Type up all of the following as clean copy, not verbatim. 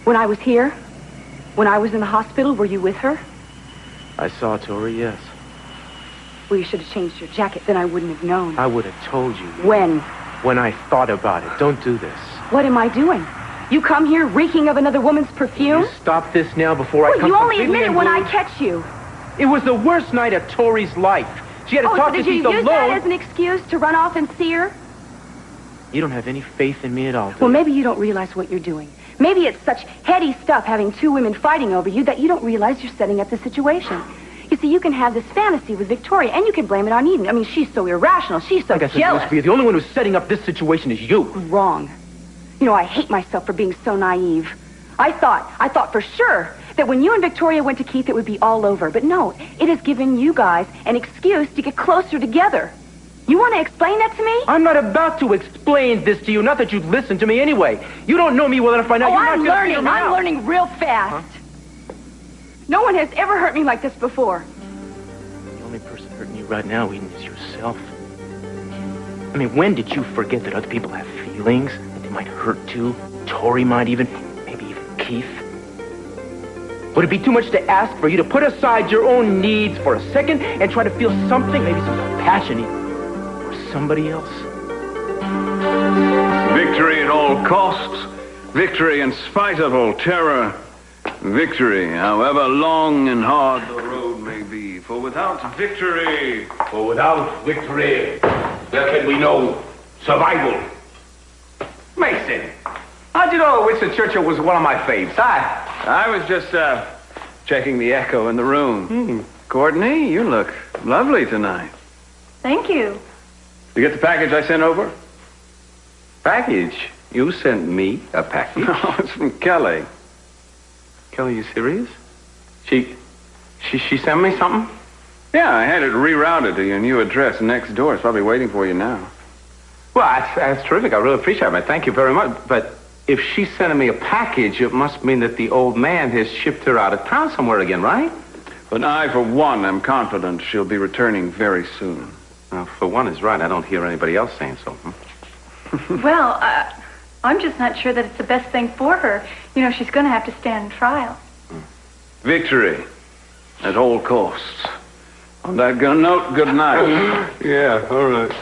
When I was here? When I was in the hospital, were you with her? I saw Tori, yes. Well, you should have changed your jacket. Then I wouldn't have known. I would have told you. When? When I thought about it. Don't do this. What am I doing? You come here reeking of another woman's perfume? You stop this now before I come. You only admit it when I catch you. It was the worst night of Tori's life. She had to talk to Cecil Did you use that alone. as an excuse to run off and see her? You don't have any faith in me at all, do Well, you? maybe you don't realize what you're doing. Maybe it's such heady stuff having two women fighting over you that you don't realize you're setting up the situation. You see, you can have this fantasy with Victoria, and you can blame it on Eden. I mean, she's so irrational. She's so jealous. The only one who's setting up this situation is you. Wrong. You know, I hate myself for being so naive. I thought for sure that when you and Victoria went to Keith, it would be all over. But no, it has given you guys an excuse to get closer together. You want to explain that to me? I'm not about to explain this to you. Not that you'd listen to me anyway. You don't know me well enough by now. I'm learning real fast. Huh? No one has ever hurt me like this before. The only person hurting you right now, Eden, is yourself. I mean, when did you forget that other people have feelings? That they might hurt too? Tori might even, maybe even Keith? Would it be too much to ask for you to put aside your own needs for a second and try to feel something, maybe some compassion for somebody else? Victory at all costs. Victory in spite of all terror. Victory, however long and hard the road may be. For without victory, there can be no survival. Mason, how'd you know Winston Churchill was one of my faves? I was just checking the echo in the room. Courtney, you look lovely tonight. Thank you. You get the package I sent over? Package? You sent me a package? No, it's from Kelly. Kelly, you serious? She sent me something? Yeah, I had it rerouted to your new address next door. It's probably waiting for you now. Well, that's terrific. I really appreciate it. Thank you very much. But if she's sending me a package, it must mean that the old man has shipped her out of town somewhere again, right? But I, for one, am confident she'll be returning very soon. Well, for one is right. I don't hear anybody else saying so. Well, I'm just not sure that it's the best thing for her. You know, she's going to have to stand trial. Victory at all costs. On that note, good night. Yeah, all right.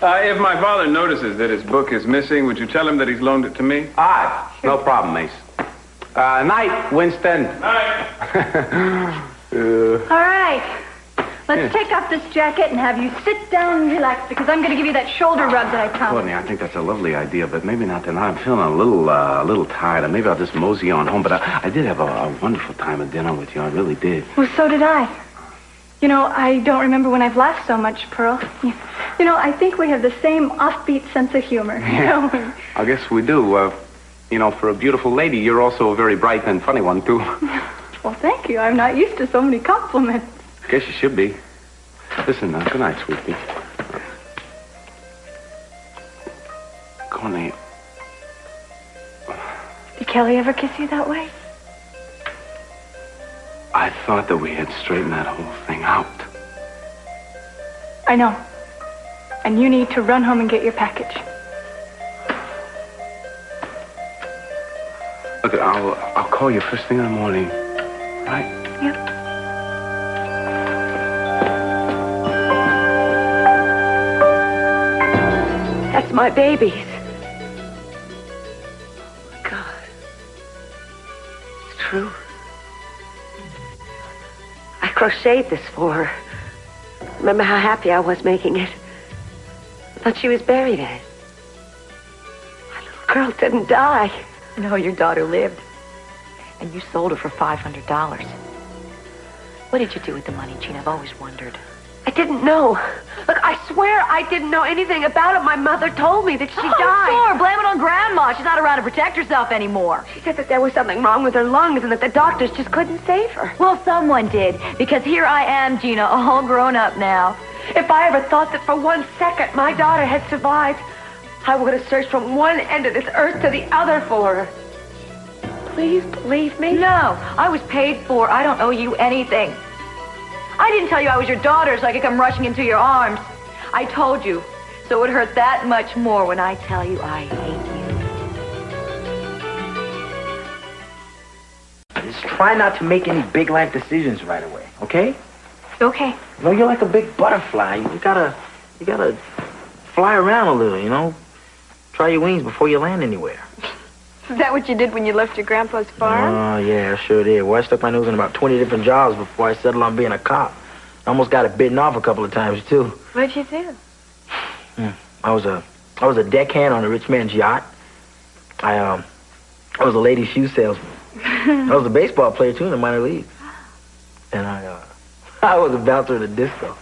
If my father notices that his book is missing, would you tell him that he's loaned it to me? No problem, Mace. Night, Winston. Night. All right. Let's take off this jacket and have you sit down and relax, because I'm going to give you that shoulder rub that I promised. Courtney, I think that's a lovely idea, but maybe not tonight. I'm feeling a little tired, and maybe I'll just mosey on home. But I did have a wonderful time at dinner with you. I really did. Well, so did I. You know, I don't remember when I've laughed so much, Pearl. You know, I think we have the same offbeat sense of humor. Yeah, I guess we do. You know, for a beautiful lady, you're also a very bright and funny one, too. Well, thank you. I'm not used to so many compliments. Guess you should be. Listen, good night, sweetie. Courtney. Did Kelly ever kiss you that way? I thought that we had straightened that whole thing out. I know. And you need to run home and get your package. Look, I'll call you first thing in the morning. Right? Yep. That's my babies. Oh, my God. It's true. I crocheted this for her. Remember how happy I was making it? I thought she was buried in it. My little girl didn't die. No, your daughter lived. And you sold her for $500. What did you do with the money, Gene? I've always wondered. I didn't know. Look, I swear I didn't know anything about it. My mother told me that she died. Sure, blame it on Grandma. She's not around to protect herself anymore. She said that there was something wrong with her lungs and that the doctors just couldn't save her. Well, someone did, because here I am, Gina, all grown up now. If I ever thought that for 1 second my daughter had survived, I would have searched from one end of this earth to the other for her. Please believe me. No, I was paid for. I don't owe you anything. I didn't tell you I was your daughter so I could come rushing into your arms. I told you, so it would hurt that much more when I tell you I hate you. try not to make any big life decisions right away, okay? Okay. You know, you're like a big butterfly. You gotta fly around a little, you know? Try your wings before you land anywhere. Is that what you did when you left your grandpa's farm? Oh, yeah, I sure did. Well, I stuck my nose in about 20 different jobs before I settled on being a cop. I almost got it bitten off a couple of times, too. What'd you do? I was a deckhand on a rich man's yacht. I was a ladies' shoe salesman. I was a baseball player, too, in the minor leagues. And I was a bouncer at a disco.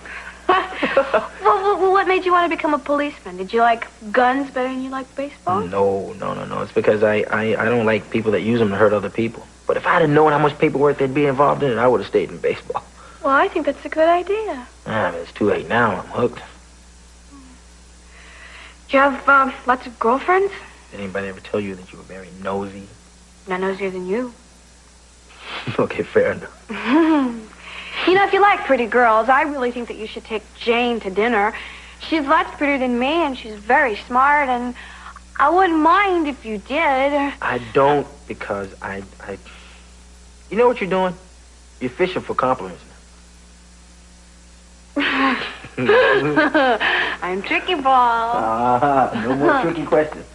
Well, what made you want to become a policeman? Did you like guns better than you like baseball? No. It's because I don't like people that use them to hurt other people. But if I'd have known how much paperwork there'd be involved in it, I would have stayed in baseball. Well, I think that's a good idea. It's too late now. I'm hooked. Do you have lots of girlfriends? Did anybody ever tell you that you were very nosy? Not nosier than you. Okay, fair enough. You know, if you like pretty girls, I really think that you should take Jane to dinner. She's lots prettier than me, and she's very smart, and I wouldn't mind if you did. I don't, because I... You know what you're doing? You're fishing for compliments. I'm tricky, Paul. No more tricky questions.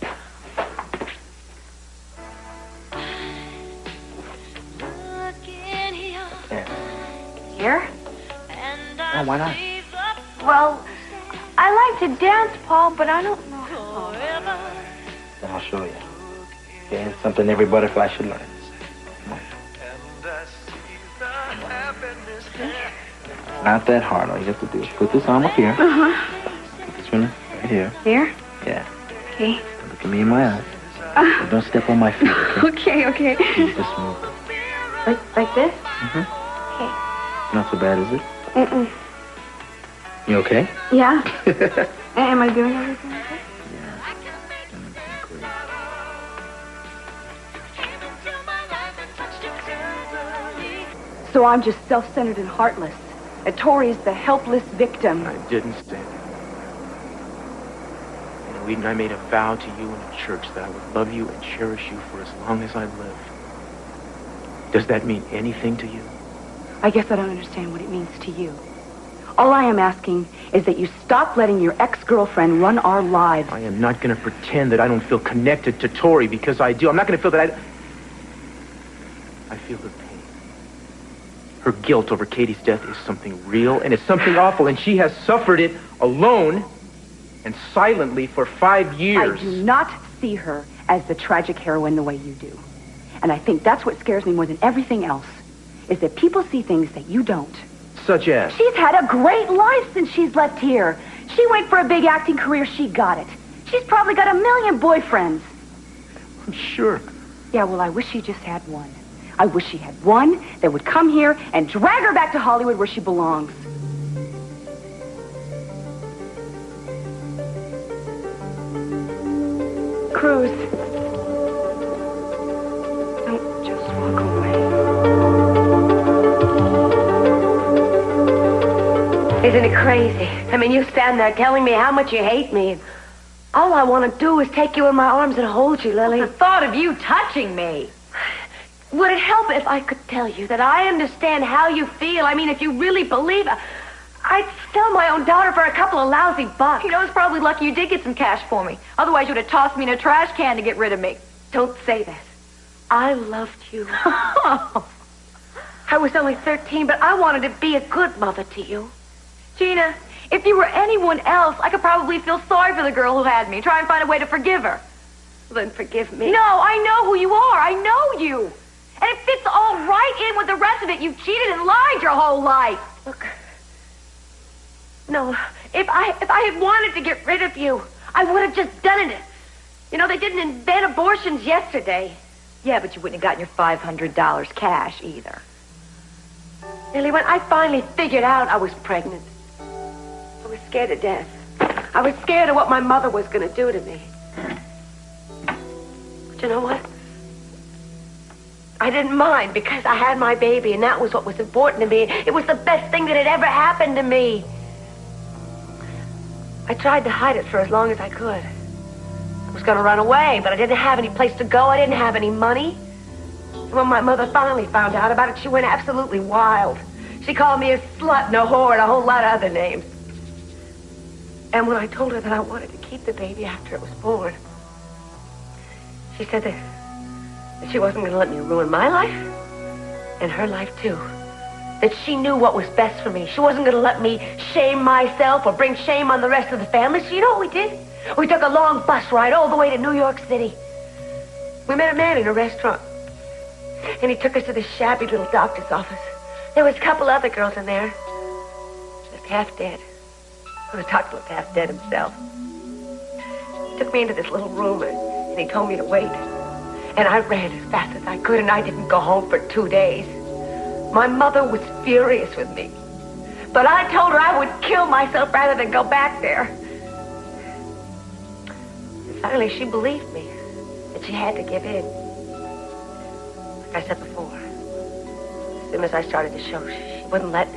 Here? Oh, why not? Well, I like to dance, Paul, but I don't know how. Then I'll show you. Yeah, it's something every butterfly should learn. Not that hard. All you have to do is put this arm up here. Put this one right here. Here? Yeah. Okay. Look at me in my eyes. But don't step on my feet, okay? Okay. Just move. Like this? Mm-hmm. Okay. Not so bad, is it? Mm-mm. You okay? Yeah. Am I doing everything okay? So I'm just self-centered and heartless. And Tori's the helpless victim. I didn't say that. You know, Eden, I made a vow to you in a church that I would love you and cherish you for as long as I live. Does that mean anything to you? I guess I don't understand what it means to you. All I am asking is that you stop letting your ex-girlfriend run our lives. I am not going to pretend that I don't feel connected to Tori, because I do. I'm not going to feel that I feel her pain. Her guilt over Katie's death is something real, and it's something awful, and she has suffered it alone and silently for 5 years. I do not see her as the tragic heroine the way you do. And I think that's what scares me more than everything else, is that people see things that you don't. Such as? She's had a great life since she's left here. She went for a big acting career. She got it. She's probably got 1 million boyfriends. I'm sure. Yeah, well, I wish she just had one. I wish she had one that would come here and drag her back to Hollywood where she belongs. Cruz. Don't just walk away. Isn't it crazy? I mean, you stand there telling me how much you hate me. All I want to do is take you in my arms and hold you, Lily. The thought of you touching me. Would it help if I could tell you that I understand how you feel? I mean, if you really believe it, I'd sell my own daughter for a couple of lousy bucks. You know, it's probably lucky you did get some cash for me. Otherwise, you would have tossed me in a trash can to get rid of me. Don't say this. I loved you. I was only 13, but I wanted to be a good mother to you. Gina, if you were anyone else, I could probably feel sorry for the girl who had me. Try and find a way to forgive her. Then forgive me. No, I know who you are. I know you. And it fits all right in with the rest of it. You've cheated and lied your whole life. Look. No, if I had wanted to get rid of you, I would have just done it. You know, they didn't invent abortions yesterday. Yeah, but you wouldn't have gotten your $500 cash either. Lily, when I finally figured out I was pregnant, I was scared to death. I was scared of what my mother was going to do to me. But you know what? I didn't mind because I had my baby, and that was what was important to me. It was the best thing that had ever happened to me. I tried to hide it for as long as I could. I was going to run away, but I didn't have any place to go. I didn't have any money. When my mother finally found out about it, she went absolutely wild. She called me a slut and a whore and a whole lot of other names. And when I told her that I wanted to keep the baby after it was born, she said that she wasn't going to let me ruin my life and her life too. That she knew what was best for me. She wasn't going to let me shame myself or bring shame on the rest of the family. So you know what we did? We took a long bus ride all the way to New York City. We met a man in a restaurant. And he took us to this shabby little doctor's office. There was a couple other girls in there. He looked half dead. Well, the doctor looked half dead himself. He took me into this little room and he told me to wait. And I ran as fast as I could and I didn't go home for 2 days. My mother was furious with me. But I told her I would kill myself rather than go back there. And finally, she believed me. That she had to give in. Like I said before, as soon as I started to show, she wouldn't let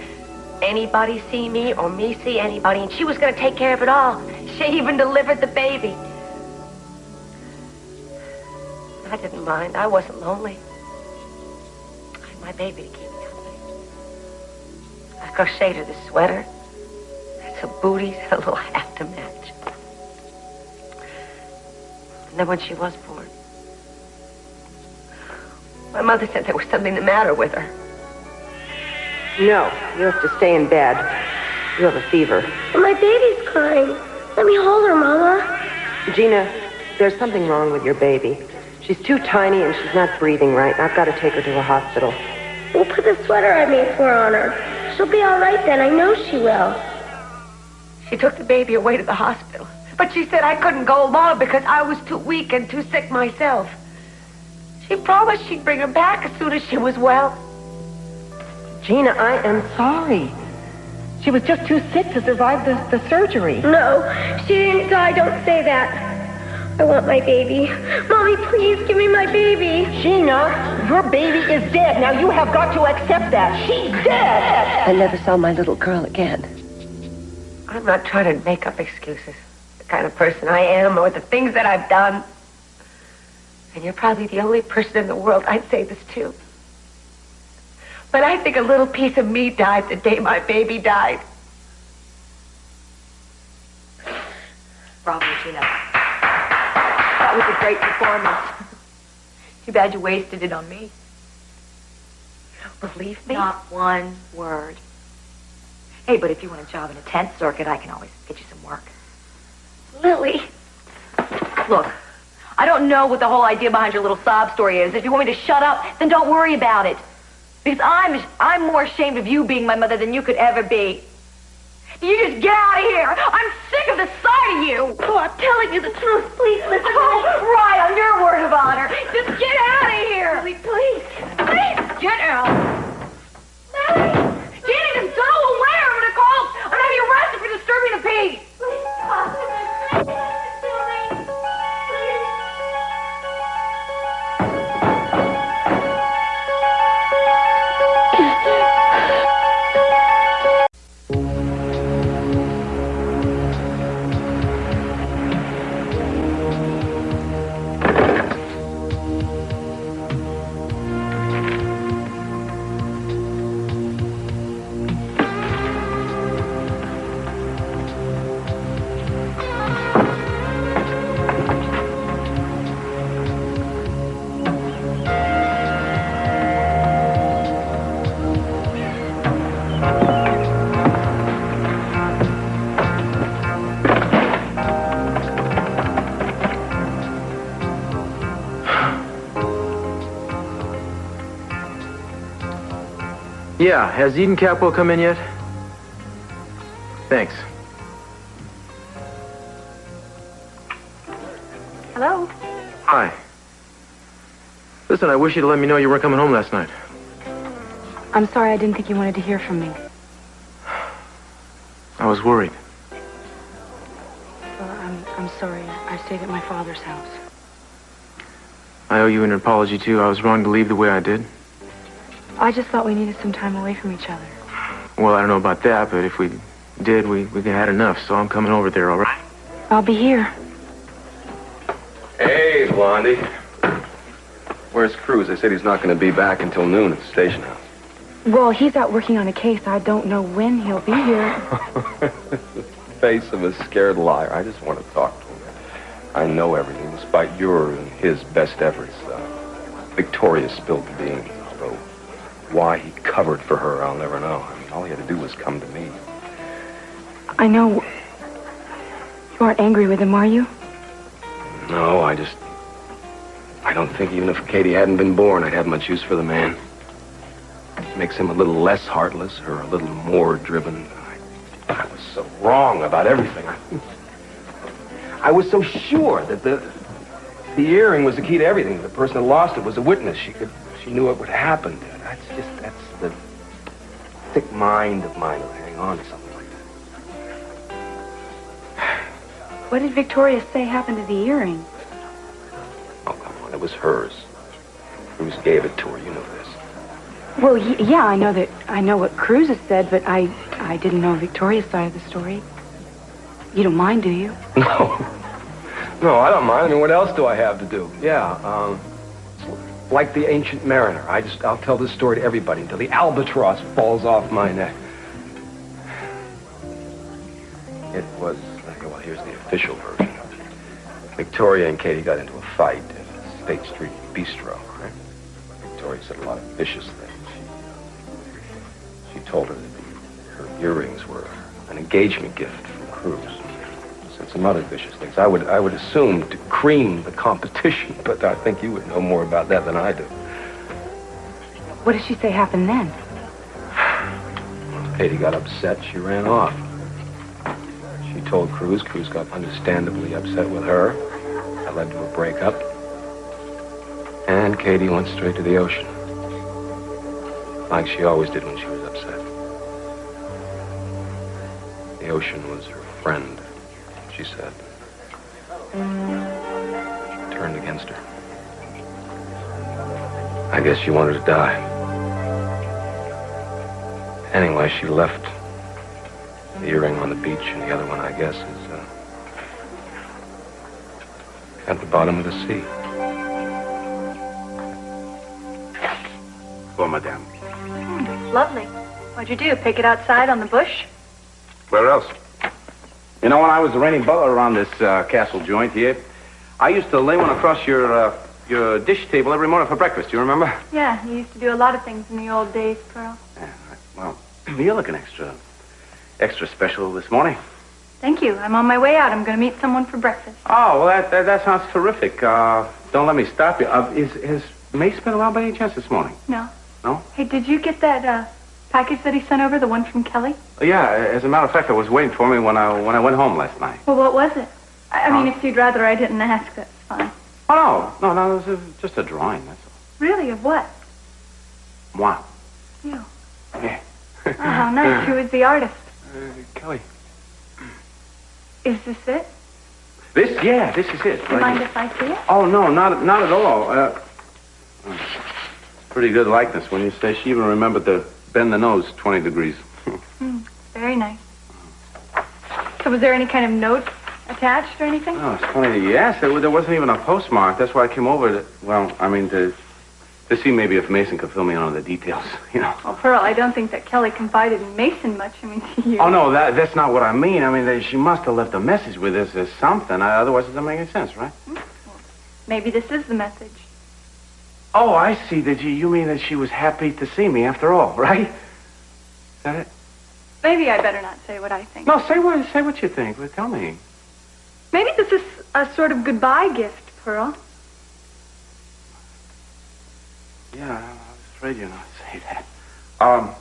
anybody see me or me see anybody, and she was going to take care of it all. She even delivered the baby. I didn't mind. I wasn't lonely. I had my baby to keep me company. I crocheted her this sweater, and some booties, and a little hat to match. And then when she was born, my mother said there was something the matter with her. No, you have to stay in bed. You have a fever. My baby's crying. Let me hold her, Mama. Gina, there's something wrong with your baby. She's too tiny and she's not breathing right. I've got to take her to a hospital. We'll put the sweater I made for her on her. She'll be all right then. I know she will. She took the baby away to the hospital. But she said I couldn't go along because I was too weak and too sick myself. She promised she'd bring her back as soon as she was well. Gina, I am sorry. She was just too sick to survive the surgery. No, she didn't die. Don't say that. I want my baby. Mommy, please give me my baby. Gina, your baby is dead. Now you have got to accept that. She's dead. I never saw my little girl again. I'm not trying to make up excuses. The kind of person I am or the things that I've done. And you're probably the only person in the world I'd say this to. But I think a little piece of me died the day my baby died. Bravo, Gina. That was a great performance. Too bad you wasted it on me. You don't believe me? Not one word. Hey, but if you want a job in a tent circuit, I can always get you some work. Lily. Look, I don't know what the whole idea behind your little sob story is. If you want me to shut up, then don't worry about it. Because I'm more ashamed of you being my mother than you could ever be. You just get out of here. I'm sick of the sight of you. Oh, I'm telling you the truth. Please listen to me. Oh, right, on your word of honor. Just get out of here. Lily, please. Please, get out. Lily. Gina, just go away. I'm going to call. I'm going to have you arrested for disturbing the peace. Please stop. Please listen to me. Please. Yeah, has Eden Capwell come in yet? Thanks. Hello? Hi. Listen, I wish you to let me know you weren't coming home last night. I'm sorry, I didn't think you wanted to hear from me. I was worried. Well, I'm sorry. I stayed at my father's house. I owe you an apology, too. I was wrong to leave the way I did. I just thought we needed some time away from each other. Well, I don't know about that, but if we did, we had enough, so I'm coming over there, all right? I'll be here. Hey, Blondie. Where's Cruz? They said he's not going to be back until noon at the station house. Well, he's out working on a case. I don't know when he'll be here. Face of a scared liar. I just want to talk to him. I know everything, despite your and his best efforts. Victoria spilled the beans, although why he covered for her, I'll never know. I mean, all he had to do was come to me. I know. You aren't angry with him, are you? No, I don't think even if Katie hadn't been born, I'd have much use for the man. It makes him a little less heartless or a little more driven. I was so wrong about everything. I was so sure that the earring was the key to everything. The person that lost it was a witness. She knew it would happen. That's the thick mind of mine to hang on to something like that. What did Victoria say happened to the earring? Oh, come on, it was hers. Cruz gave it to her, you know this. Well, yeah, I know what Cruz has said, but I didn't know Victoria's side of the story. You don't mind, do you? No, I don't mind. I mean, what else do I have to do? Yeah, like the ancient mariner. I'll tell this story to everybody until the albatross falls off my neck. It was, well, here's the official version. Victoria and Katie got into a fight at State Street Bistro, right? Victoria said a lot of vicious things. She told her that her earrings were an engagement gift from Cruz. Said some other vicious things. I would assume to cream the competition, but I think you would know more about that than I do. What did she say happened then? Katie got upset. She ran off. She told Cruz. Cruz got understandably upset with her. That led to a breakup. And Katie went straight to the ocean. Like she always did when she was upset. The ocean was her friend, she said. She turned against her. I guess she wanted to die. Anyway, she left the earring on the beach, and the other one, I guess, is at the bottom of the sea. Well, madame. Lovely. What'd you do? Pick it outside on the bush? Where else? You know, when I was the reigning butler around this castle joint here, I used to lay one across your dish table every morning for breakfast. Do you remember? Yeah, you used to do a lot of things in the old days, Pearl. Yeah, well, you're looking extra special this morning. Thank you. I'm on my way out. I'm going to meet someone for breakfast. Oh, well, that sounds terrific. Don't let me stop you. Has Mace been around by any chance this morning? No. No? Hey, did you get that package that he sent over, the one from Kelly? Yeah, as a matter of fact, I was waiting for me when I went home last night. Well, what was it? I mean, if you'd rather I didn't ask, that's fine. Oh, no, it was just a drawing, that's all. Really? Of what? Moi. You. Yeah. Oh, how nice. Who is the artist? Kelly. Is this it? This is it. Do you mind if I see it? Oh, no, not at all. Pretty good likeness when you say she even remembered to bend the nose 20 degrees. Very nice. So was there any kind of note attached or anything? Oh, it's funny that you asked. There wasn't even a postmark. That's why I came over to see maybe if Mason could fill me in on the details, you know. Well, Pearl, I don't think that Kelly confided in Mason much. I mean, you... Oh, no, that's not what I mean. I mean, she must have left a message with us or something. Otherwise, it doesn't make any sense, right? Well, maybe this is the message. Oh, I see. You mean that she was happy to see me after all, right? Is that it? Maybe I better not say what I think. No, say what you think. Well, tell me. Maybe this is a sort of goodbye gift, Pearl. Yeah, I was afraid you'd not say that. I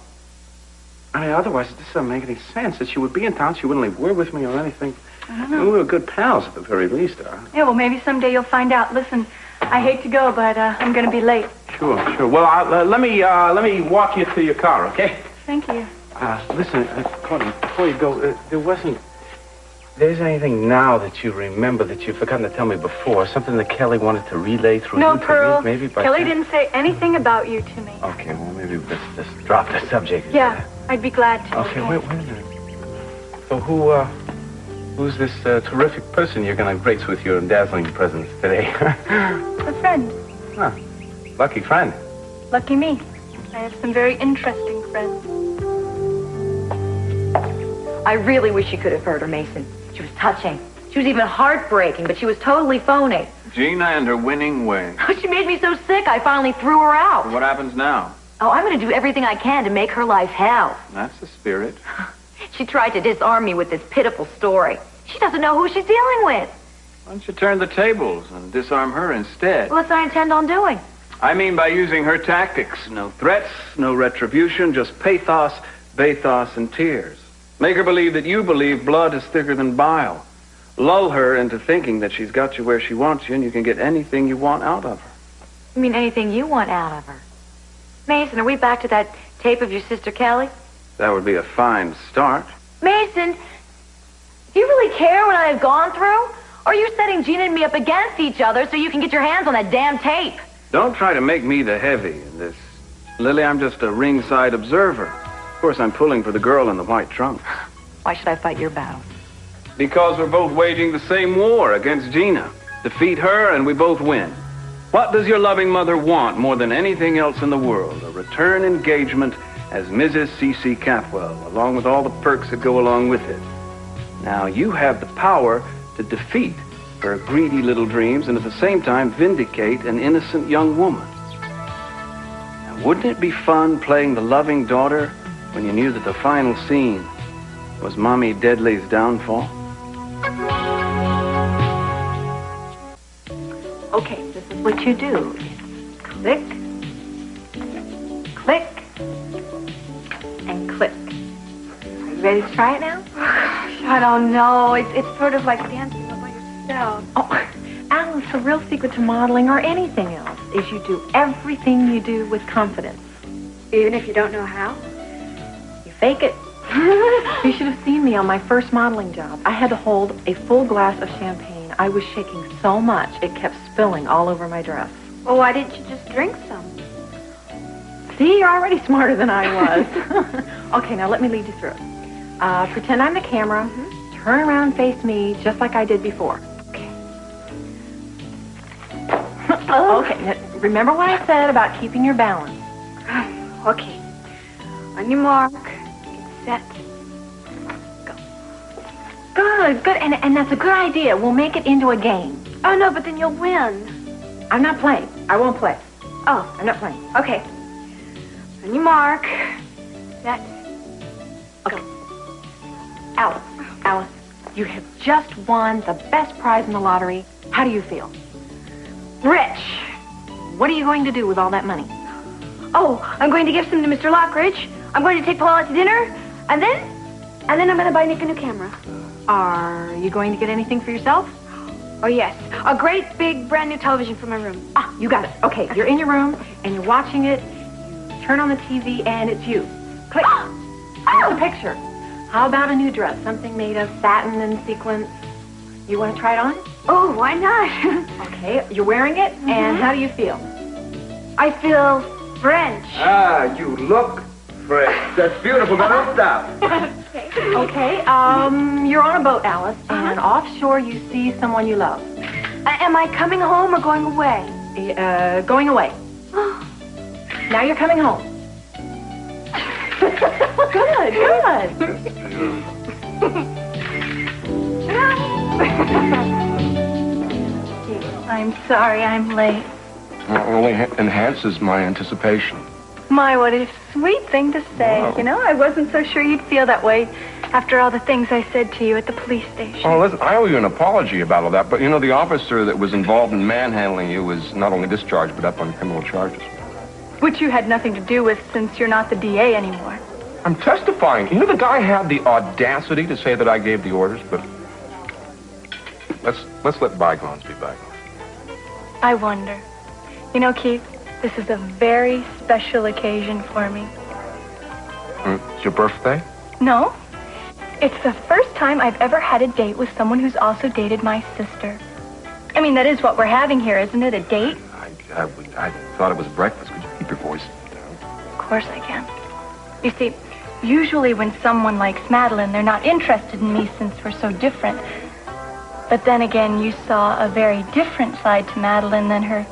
mean, otherwise, it just doesn't make any sense that she would be in town. She wouldn't leave word with me or anything. I don't know. We were good pals at the very least. Yeah, well, maybe someday you'll find out. Listen, I hate to go, but I'm going to be late. Sure. Well, let me walk you to your car, okay? Thank you. Listen, Courtney, before you go, there's anything now that you remember that you've forgotten to tell me before? Something that Kelly wanted to relay through no, you to Pearl. me? Maybe by Kelly chance? didn't say anything about you to me. Okay, well, maybe let's just drop the subject. Yeah, I'd be glad to. Okay, wait a minute. So who's this terrific person you're going to grace with your dazzling presence today? A friend. Huh. Lucky friend. Lucky me. I have some very interesting friends. I really wish you could have heard her, Mason. She was touching. She was even heartbreaking, but she was totally phony. Gina and her winning way. She made me so sick, I finally threw her out. What happens now? Oh, I'm going to do everything I can to make her life hell. That's the spirit. She tried to disarm me with this pitiful story. She doesn't know who she's dealing with. Why don't you turn the tables and disarm her instead? Well, that's what I intend on doing. I mean by using her tactics. No threats, no retribution, just pathos, bathos, and tears. Make her believe that you believe blood is thicker than bile. Lull her into thinking that she's got you where she wants you and you can get anything you want out of her. You mean anything you want out of her? Mason, are we back to that tape of your sister Kelly? That would be a fine start. Mason, do you really care what I've gone through? Or are you setting Gina and me up against each other so you can get your hands on that damn tape? Don't try to make me the heavy in this. Lily, I'm just a ringside observer. Of course, I'm pulling for the girl in the white trunks. Why should I fight your battles? Because we're both waging the same war against Gina. Defeat her and we both win. What does your loving mother want more than anything else in the world? A return engagement as Mrs. C.C. Capwell, along with all the perks that go along with it. Now, you have the power to defeat her greedy little dreams and at the same time vindicate an innocent young woman. Now, wouldn't it be fun playing the loving daughter when you knew that the final scene was Mommy Deadly's downfall? Okay, this is what you do. Click, click, and click. Are you ready to try it now? I don't know. It's sort of like dancing all by yourself. Oh, Alice, the real secret to modeling or anything else is you do everything you do with confidence. Even if you don't know how? You fake it. You should have seen me on my first modeling job. I had to hold a full glass of champagne. I was shaking so much, it kept spilling all over my dress. Well, why didn't you just drink some? See, you're already smarter than I was. Okay, now let me lead you through it. Pretend I'm the camera. Turn around and face me just like I did before. Okay. Okay, now remember what I said about keeping your balance. Okay. On your mark, get set, go. Good, good, and that's a good idea. We'll make it into a game. Oh, no, but then you'll win. I'm not playing. I won't play. Oh, I'm not playing. okay. On your mark, set, Okay. Alice, you have just won the best prize in the lottery. How do you feel? rich. What are you going to do with all that money? Oh, I'm going to give some to Mr. Lockridge. I'm going to take Paul out to dinner, and then I'm going to buy Nick a new camera. Are you going to get anything for yourself? Oh, yes. A great, big, brand new television for my room. Ah, you got it. Okay, you're in your room, and you're watching it. You turn on the TV, and it's you. Click. There's a picture. How about a new dress? Something made of satin and sequins. You want to try it on? Oh, why not? Okay, you're wearing it, and how do you feel? I feel French. Ah, you look French. That's beautiful. Now don't stop. Okay, you're on a boat, Alice, and offshore you see someone you love. Am I coming home or going away? Going away. Now you're coming home. Good, I'm sorry I'm late. Well, it only enhances my anticipation. My, what a sweet thing to say. Wow. You know, I wasn't so sure you'd feel that way after all the things I said to you at the police station. Oh, listen, I owe you an apology about all that, but you know, the officer that was involved in manhandling you was not only discharged, but up on criminal charges. Which you had nothing to do with since you're not the DA anymore. I'm testifying. You know, the guy had the audacity to say that I gave the orders, but let's let bygones be bygones. I wonder. You know, Keith, this is a very special occasion for me. It's your birthday? No. It's the first time I've ever had a date with someone who's also dated my sister. I mean, that is what we're having here, isn't it? A date? I thought it was breakfast. Could you keep your voice down? Of course I can. You see, usually when someone likes Madeline, they're not interested in me since we're so different. But then again, you saw a very different side to Madeline than her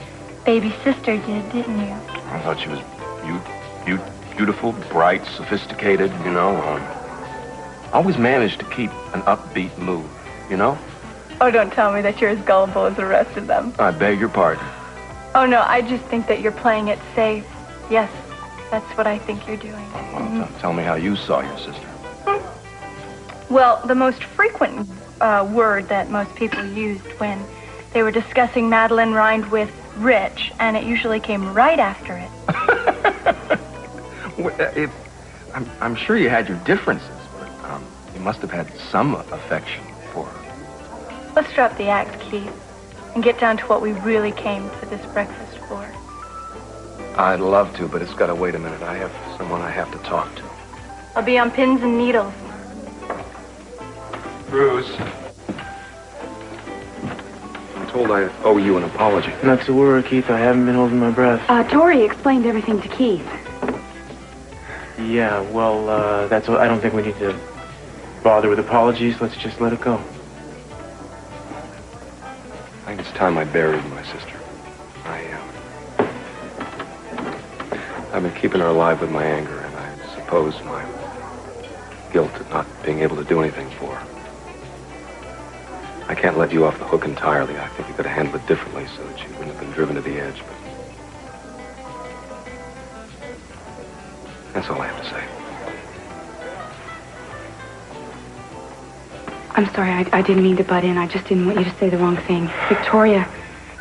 baby sister did, didn't you? I thought she was beautiful, bright, sophisticated, you know. Always managed to keep an upbeat mood, you know? Oh, don't tell me that you're as gullible as the rest of them. I beg your pardon. Oh, no, I just think that you're playing it safe. Yes, that's what I think you're doing. Well, tell me how you saw your sister. Well, the most frequent word that most people used when they were discussing Madeline rhymed with rich, and it usually came right after it. I'm sure you had your differences, but you must have had some affection for her. Let's drop the act, Keith, and get down to what we really came to this breakfast for. I'd love to, but it's got to wait a minute. I have someone I have to talk to. I'll be on pins and needles. Bruce. I'm told I owe you an apology. Not to worry, Keith. I haven't been holding my breath. Tori explained everything to Keith. Yeah, well, that's what I don't think we need to bother with apologies. Let's just let it go. I think it's time I buried my sister. I've been keeping her alive with my anger, and I suppose my guilt at not being able to do anything for her. I can't let you off the hook entirely. I think you could have handled it differently so that she wouldn't have been driven to the edge, but that's all I have to say. I'm sorry, I didn't mean to butt in. I just didn't want you to say the wrong thing. Victoria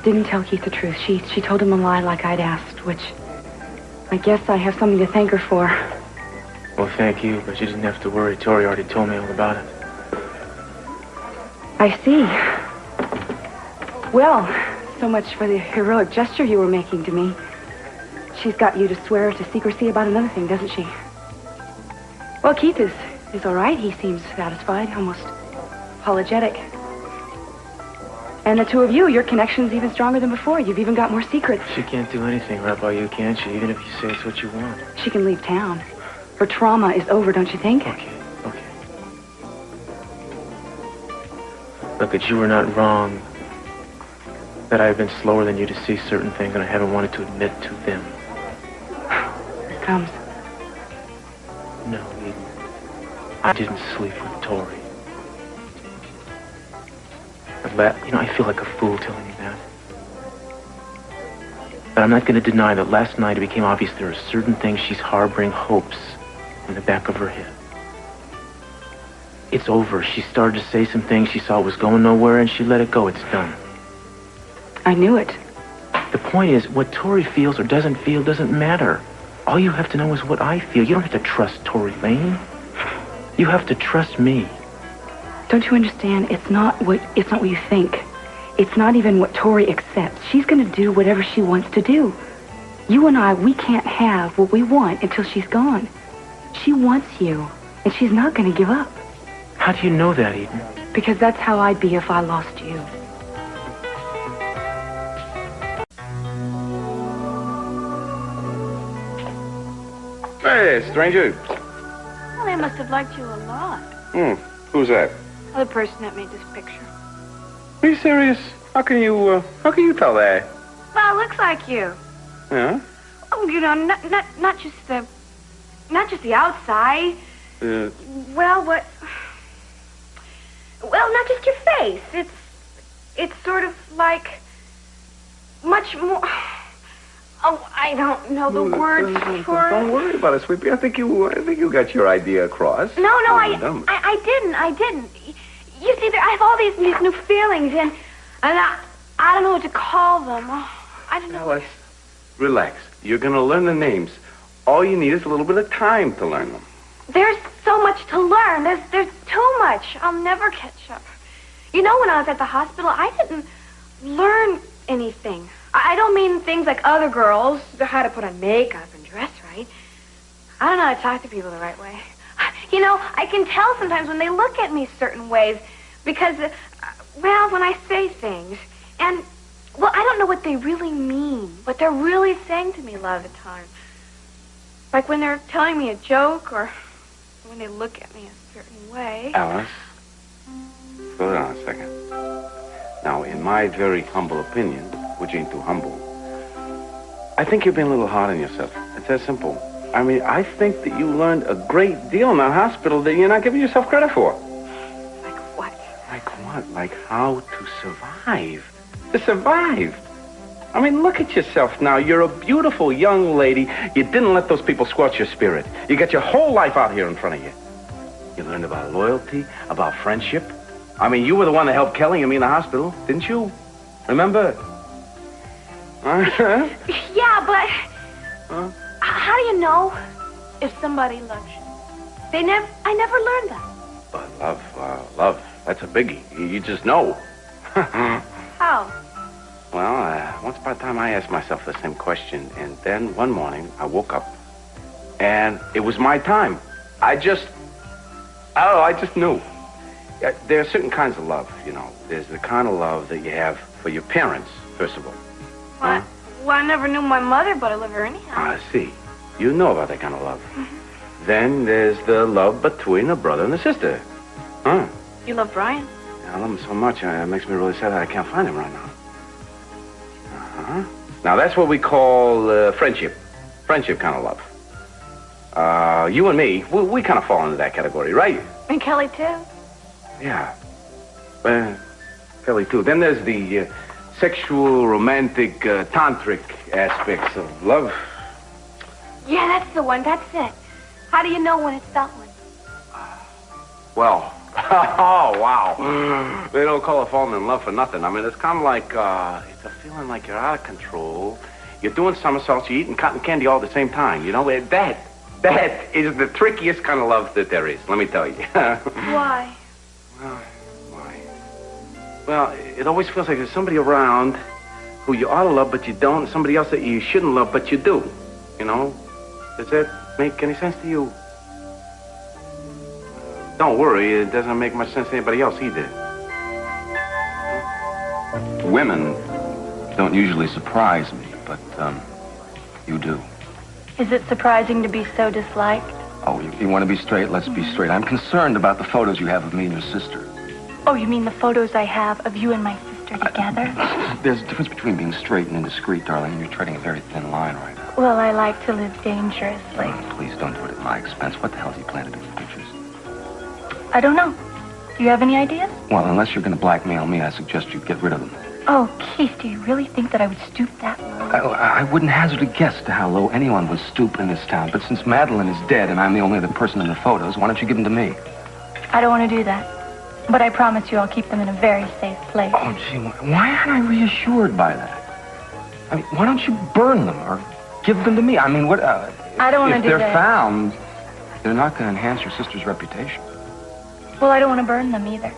didn't tell Keith the truth. She told him a lie like I'd asked, which I guess I have something to thank her for. Well, thank you, but you didn't have to worry. Tori already told me all about it. I see. Well, so much for the heroic gesture you were making to me. She's got you to swear to secrecy about another thing, doesn't she? Well, Keith is all right. He seems satisfied, almost apologetic. And the two of you, your connection's even stronger than before. You've even got more secrets. She can't do anything right by you, can she? Even if you say it's what you want. She can leave town. Her trauma is over, don't you think? Okay. Look, you were not wrong that I've been slower than you to see certain things, and I haven't wanted to admit to them. Here comes. No, Eden. I didn't sleep with Tori. I feel like a fool telling you that. But I'm not going to deny that last night it became obvious there are certain things she's harboring hopes in the back of her head. It's over. She started to say some things she saw was going nowhere, and she let it go. It's done. I knew it. The point is, what Tori feels or doesn't feel doesn't matter. All you have to know is what I feel. You don't have to trust Tori Lane. You have to trust me. Don't you understand? It's not what you think. It's not even what Tori accepts. She's going to do whatever she wants to do. You and I, we can't have what we want until she's gone. She wants you, and she's not going to give up. How do you know that, Eden? Because that's how I'd be if I lost you. Hey, stranger. Well, they must have liked you a lot. Who's that? The person that made this picture. Are you serious? How can you tell that? Well, it looks like you. Yeah? Oh, not just the outside. Well, not just your face. It's sort of like much more. Oh, I don't know the word for it. Don't worry about it, sweetie. I think you got your idea across. No, I didn't. You see, I have all these new feelings, and I don't know what to call them. I don't know. Alice, relax. You're going to learn the names. All you need is a little bit of time to learn them. There's so much to learn. There's too much. I'll never catch up. You know, when I was at the hospital, I didn't learn anything. I don't mean things like other girls, how to put on makeup and dress right. I don't know how to talk to people the right way. You know, I can tell sometimes when they look at me certain ways because, when I say things. And, I don't know what they really mean, what they're really saying to me a lot of the time. Like when they're telling me a joke or when they look at me a certain way. Alice, slow down a second. Now, in my very humble opinion, which ain't too humble, I think you're being a little hard on yourself. It's that simple. I mean, I think that you learned a great deal in that hospital that you're not giving yourself credit for. Like what? Like what? Like how to survive. To survive. I mean, look at yourself now. You're a beautiful young lady. You didn't let those people squelch your spirit. You got your whole life out here in front of you. You learned about loyalty, about friendship. I mean, you were the one that helped Kelly and me in the hospital, didn't you? Remember? Yeah, but how do you know if somebody loves you? I never learned that. But love, that's a biggie. You just know. How? Well, once upon a time I asked myself the same question, and then one morning I woke up, and it was my time. I just knew. There are certain kinds of love, you know. There's the kind of love that you have for your parents, first of all. What? Well, I never knew my mother, but I love her anyhow. I see. You know about that kind of love. Mm-hmm. Then there's the love between a brother and a sister. Huh? You love Brian? Yeah, I love him so much, it makes me really sad that I can't find him right now. Uh-huh. Now, that's what we call friendship. Friendship kind of love. You and me, we kind of fall into that category, right? And Kelly, too. Yeah. Kelly, too. Then there's the sexual, romantic, tantric aspects of love. Yeah, that's the one. That's it. How do you know when it's that one? Well, oh, wow. They don't call it falling in love for nothing. I mean, it's kind of like, it's a feeling like you're out of control. You're doing somersaults, you're eating cotton candy all at the same time. You know, that is the trickiest kind of love that there is, let me tell you. Why? Why? Well, it always feels like there's somebody around who you ought to love, but you don't. Somebody else that you shouldn't love, but you do. You know? Does that make any sense to you? Don't worry, it doesn't make much sense to anybody else either. Women don't usually surprise me, but, you do. Is it surprising to be so disliked? Oh, you want to be straight? Let's be straight. I'm concerned about the photos you have of me and your sister. Oh, you mean the photos I have of you and my sister together? There's a difference between being straight and indiscreet, darling, and you're treading a very thin line right now. Well, I like to live dangerously. Please don't do it at my expense. What the hell do you plan to do with the pictures? I don't know. Do you have any ideas? Well, unless you're going to blackmail me, I suggest you get rid of them. Oh, Keith, do you really think that I would stoop that low? I wouldn't hazard a guess to how low anyone would stoop in this town, but since Madeline is dead and I'm the only other person in the photos, why don't you give them to me? I don't want to do that. But I promise you I'll keep them in a very safe place. Oh, gee, why aren't I reassured by that? I mean, why don't you burn them or give them to me? I mean, what... I don't want to do that. If they're found, they're not going to enhance your sister's reputation. Well, I don't want to burn them either.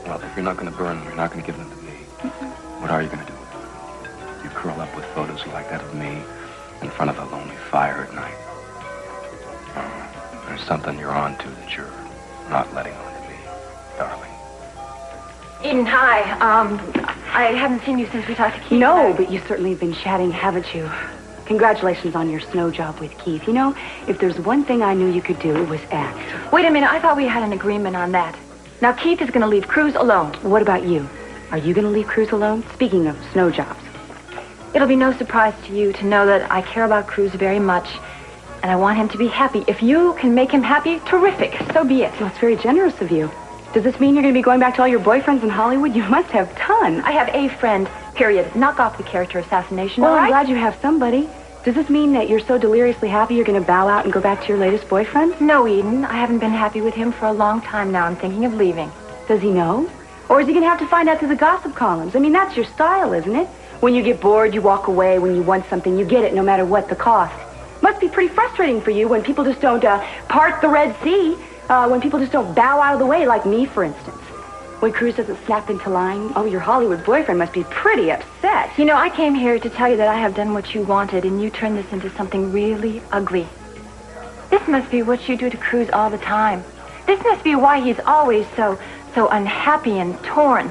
Well, if you're not going to burn them, you're not going to give them to me. Mm-hmm. What are you going to do with them? You curl up with photos like that of me in front of a lonely fire at night. There's something you're on to that you're not letting on to me, darling. Eden, hi. I haven't seen you since we talked to Keith. No, but you certainly have been chatting, haven't you? Congratulations on your snow job with Keith. You know, if there's one thing I knew you could do, it was act. Wait a minute, I thought we had an agreement on that. Now, Keith is going to leave Cruz alone. What about you? Are you going to leave Cruz alone? Speaking of snow jobs. It'll be no surprise to you to know that I care about Cruz very much, and I want him to be happy. If you can make him happy, terrific. So be it. Well, it's very generous of you. Does this mean you're going to be going back to all your boyfriends in Hollywood? You must have tons. I have a friend, period. Knock off the character assassination, well, all right? I'm glad you have somebody. Does this mean that you're so deliriously happy you're going to bow out and go back to your latest boyfriend? No, Eden. I haven't been happy with him for a long time now. I'm thinking of leaving. Does he know? Or is he going to have to find out through the gossip columns? I mean, that's your style, isn't it? When you get bored, you walk away. When you want something, you get it no matter what the cost. Must be pretty frustrating for you when people just don't part the Red Sea, when people just don't bow out of the way, like me, for instance. When Cruz doesn't snap into line, oh, your Hollywood boyfriend must be pretty upset. You know, I came here to tell you that I have done what you wanted, and you turned this into something really ugly. This must be what you do to Cruz all the time. This must be why he's always so unhappy and torn.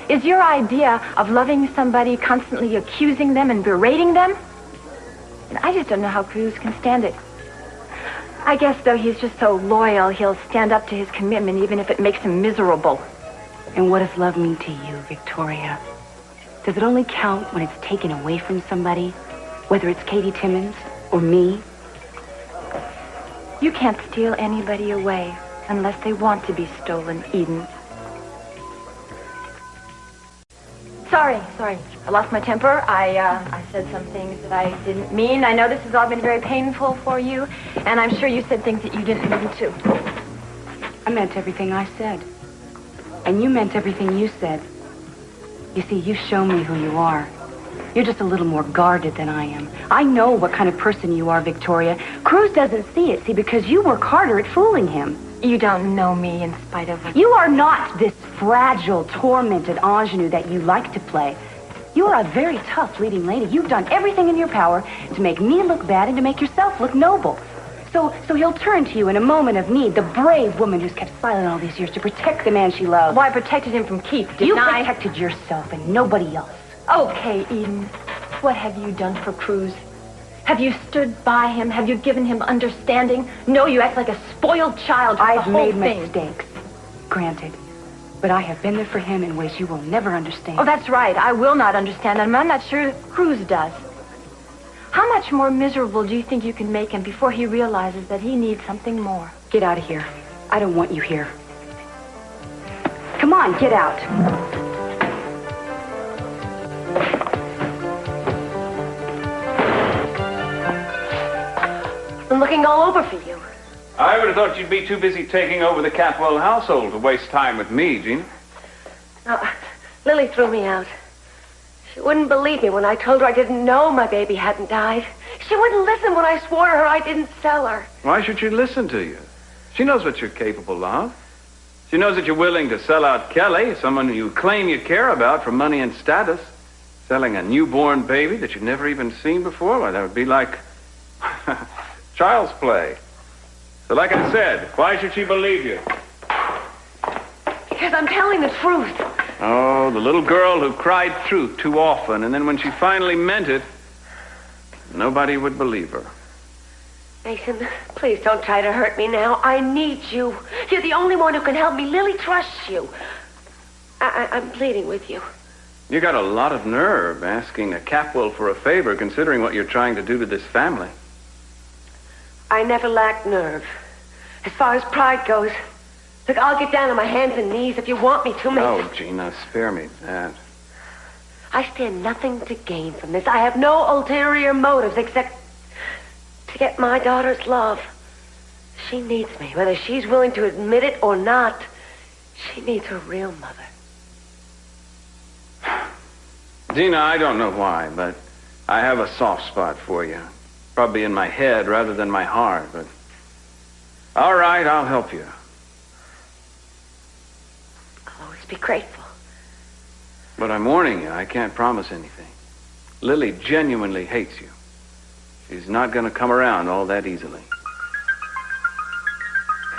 Is your idea of loving somebody constantly accusing them and berating them? And I just don't know how Cruz can stand it. I guess, though, he's just so loyal, he'll stand up to his commitment even if it makes him miserable. And what does love mean to you, Victoria? Does it only count when it's taken away from somebody? Whether it's Katie Timmons or me? You can't steal anybody away unless they want to be stolen, Eden. Sorry. I lost my temper. I said some things that I didn't mean. I know this has all been very painful for you, and I'm sure you said things that you didn't mean to. I meant everything I said. And you meant everything you said. You see, you've shown me who you are. You're just a little more guarded than I am. I know what kind of person you are, Victoria. Cruz doesn't see it, see, because you work harder at fooling him. You don't know me in spite of what... You are not this fragile, tormented ingenue that you like to play. You are a very tough leading lady. You've done everything in your power to make me look bad and to make yourself look noble. So he'll turn to you in a moment of need, the brave woman who's kept silent all these years to protect the man she loves. Well, I protected him from Keith, didn't You I? protected yourself and nobody else. Okay, Eden. What have you done for Cruz? Have you stood by him? Have you given him understanding? No, you act like a spoiled child. I've the whole made thing. mistakes, granted. But I have been there for him in ways you will never understand. Oh, that's right. I will not understand them. I'm not sure Cruz does. How much more miserable do you think you can make him before he realizes that he needs something more? Get out of here. I don't want you here. Come on, get out. I'm looking all over for you. I would have thought you'd be too busy taking over the Catwell household to waste time with me, Gina. No, Lily threw me out. She wouldn't believe me when I told her I didn't know my baby hadn't died. She wouldn't listen when I swore to her I didn't sell her. Why should she listen to you? She knows what you're capable of. She knows that you're willing to sell out Kelly, someone you claim you care about, for money and status. Selling a newborn baby that you've never even seen before? Why, that would be like child's play. So like I said, why should she believe you? Because I'm telling the truth. Oh, the little girl who cried truth too often, and then when she finally meant it, nobody would believe her. Mason, please don't try to hurt me now. I need you. You're the only one who can help me. Lily trusts you. I'm pleading with you. You got a lot of nerve asking a Capwell for a favor, considering what you're trying to do to this family. I never lacked nerve. As far as pride goes, look, I'll get down on my hands and knees if you want me to, Mason. Oh, Gina, spare me that. I stand nothing to gain from this. I have no ulterior motives except to get my daughter's love. She needs me, whether she's willing to admit it or not. She needs her real mother. Gina, I don't know why, but I have a soft spot for you. Probably in my head rather than my heart, but... All right, I'll help you. I'll always be grateful. But I'm warning you, I can't promise anything. Lily genuinely hates you. She's not going to come around all that easily.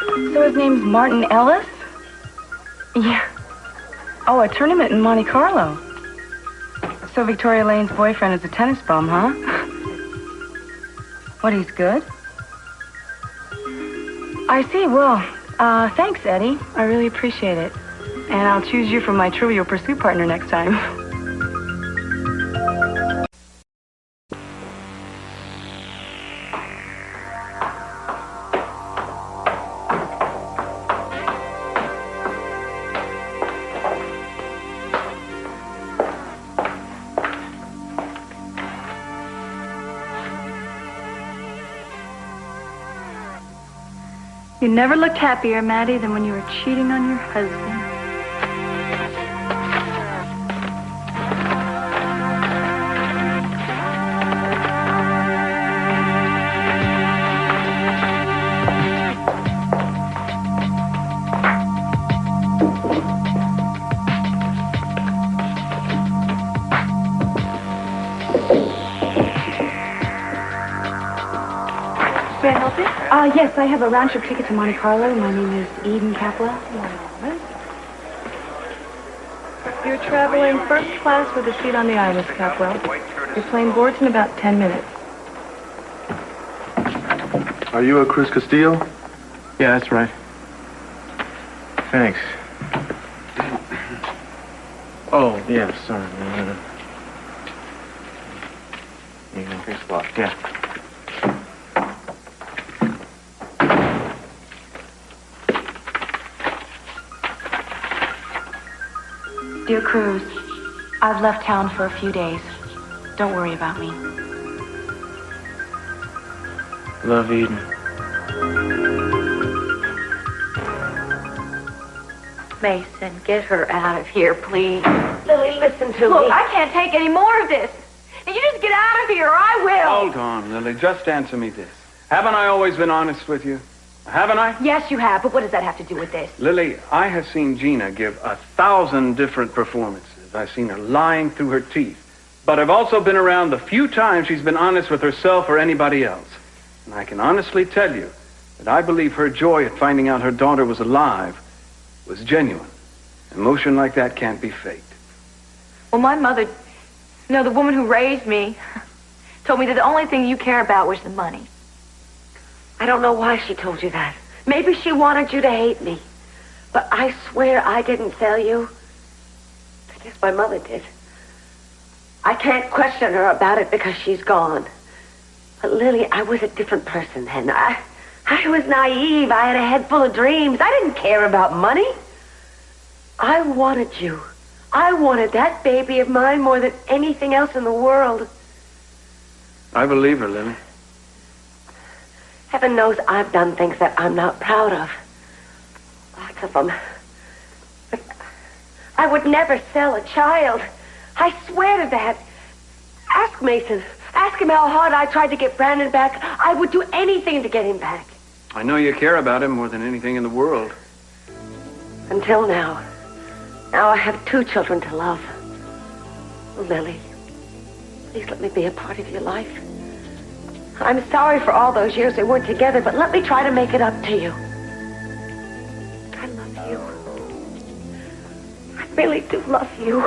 So his name's Martin Ellis? Yeah. Oh, a tournament in Monte Carlo. So Victoria Lane's boyfriend is a tennis bum, huh? What, he's good? I see. Well, thanks, Eddie. I really appreciate it. And I'll choose you for my Trivial Pursuit partner next time. You never looked happier, Maddie, than when you were cheating on your husband. May I help you? Yes, I have a round-trip ticket to Monte Carlo. My name is Eden Capwell. You're traveling first class with a seat on the aisle, Miss Capwell. Your plane boards in about 10 minutes. Are you a Cruz Castillo? Yeah, that's right. Thanks. Oh, yeah, sorry. Here you go. Thanks a lot. Yeah. Dear Cruz, I've left town for a few days. Don't worry about me. Love, Eden. Mason, get her out of here, please. Lily, listen to Look, me. I can't take any more of this. Now, you just get out of here or I will. Hold on, Lily. Just answer me this. Haven't I always been honest with you? Haven't I? Yes, you have, but what does that have to do with this? Lily, I have seen Gina give 1,000 different performances. I've seen her lying through her teeth. But I've also been around the few times she's been honest with herself or anybody else. And I can honestly tell you that I believe her joy at finding out her daughter was alive was genuine. Emotion like that can't be faked. Well, my mother, the woman who raised me, told me that the only thing you care about was the money. I don't know why she told you that. Maybe she wanted you to hate me. But I swear I didn't tell you. I guess my mother did. I can't question her about it because she's gone. But Lily, I was a different person then. I was naive. I had a head full of dreams. I didn't care about money. I wanted you. I wanted that baby of mine more than anything else in the world. I believe her, Lily. Heaven knows I've done things that I'm not proud of. Lots of them. But I would never sell a child. I swear to that. Ask Mason. Ask him how hard I tried to get Brandon back. I would do anything to get him back. I know you care about him more than anything in the world. Until now. Now I have 2 children to love. Lily, please let me be a part of your life. I'm sorry for all those years we weren't together, but let me try to make it up to you. I love you. I really do love you.